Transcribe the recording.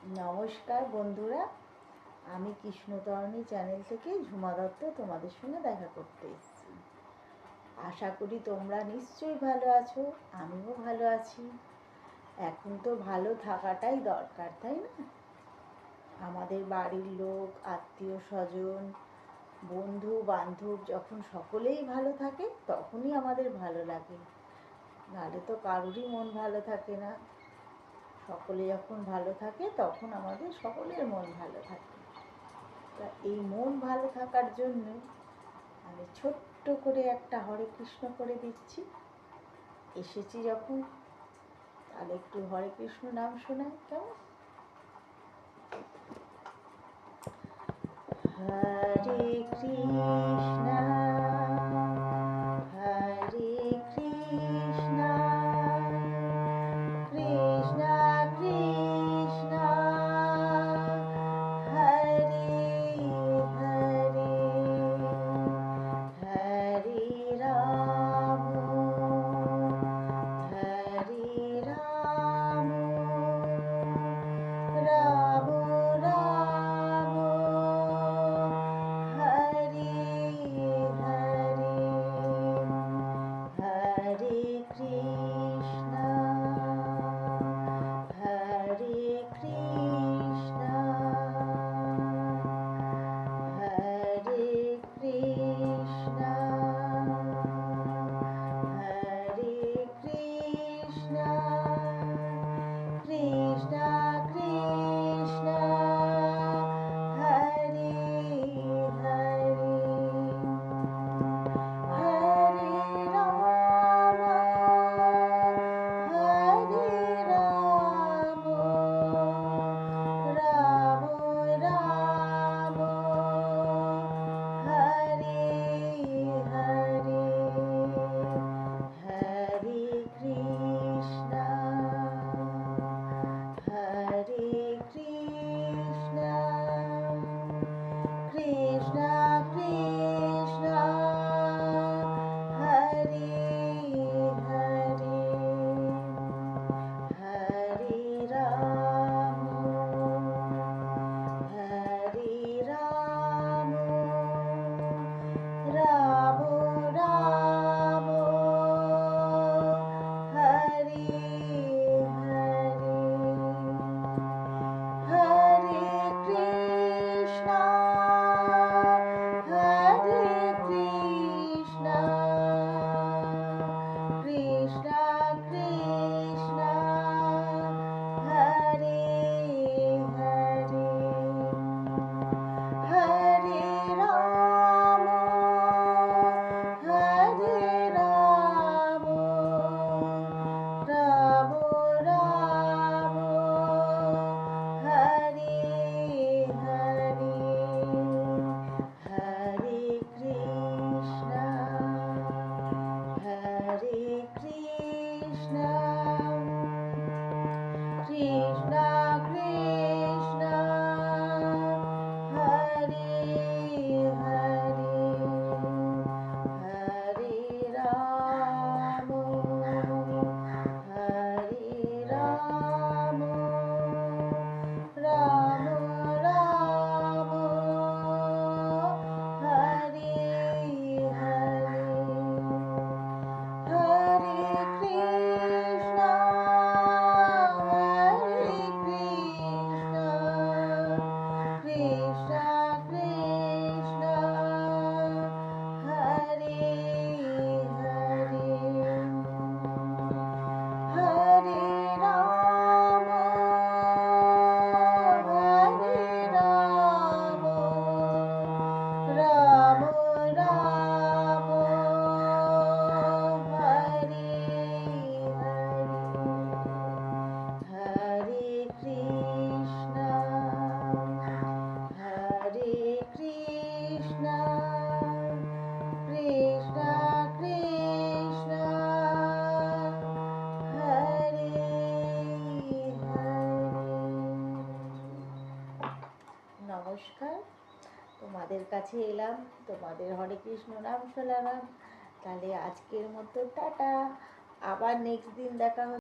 নমস্কার বন্ধুরা, আমি কৃষ্ণতরণী চ্যানেল থেকে ঝুমা দত্ত তোমাদের সঙ্গে দেখা করতে এসেছি। আশা করি তোমরা নিশ্চয়ই ভালো আছো, আমিও ভালো আছি। এখন তো ভালো থাকাটাই দরকার, তাই না? আমাদের বাড়ির লোক, আত্মীয় স্বজন, বন্ধু বান্ধব যখন সকলেই ভালো থাকে তখনই আমাদের ভালো লাগে, নাহলে তো কারোরই মন ভালো থাকে না। সকলে যখন ভালো থাকে তখন আমাদের সকলের মন ভালো থাকে। তা এই মন ভালো থাকার জন্য আমি ছোট্ট করে একটা হরে কৃষ্ণ করে দিচ্ছি। এসেছি যখন, তাহলে একটু হরে কৃষ্ণ নাম শোনায় কেমন? হরে কৃষ্ণ হরে কৃষ্ণ কৃষ্ণ কৃষ্ণ হরে হরে হরে রাম হরে রাম রাম রাম হরে হরে হরে কৃষ্ণ হরে কৃষ্ণ হরে কৃষ্ণ হরে কৃষ্ণ কৃষ্ণ কৃষ্ণ হরে হরে হরে রাম হরে রাম রাম রাম হরে হরে হরে কৃষ্ণ হরে কৃষ্ণ কৃষ্ণ কৃষ্ণ হরে হরে হরে রাম হরে রাম রাম রাম হরে হরে হরে কৃষ্ণ হরে কৃষ্ণ কৃষ্ণ কৃষ্ণ হরে হরে হরে রাম হরে রাম রাম রাম হরে হরে হরে কৃষ্ণ হরে কৃষ্ণ কৃষ্ণ কৃষ্ণ হরে হরে হরে রাম হরে রাম রাম রাম হরে হরে হরে কৃষ্ণ হরে কৃষ্ণ কৃষ্ণ কৃষ্ণ হরে হরে হরে রাম হরে রাম রাম রাম হরে হরে হরে কৃষ্ণ হরে কৃষ্ণ কৃষ্ণ কৃষ্ণ হরে হরে। নমস্কার, তোমাদের কাছে এলাম, তোমাদের হরে কৃষ্ণ নাম শোনালাম। তাহলে আজকের মতো টাটা, আবার নেক্সট দিন দেখা হবে।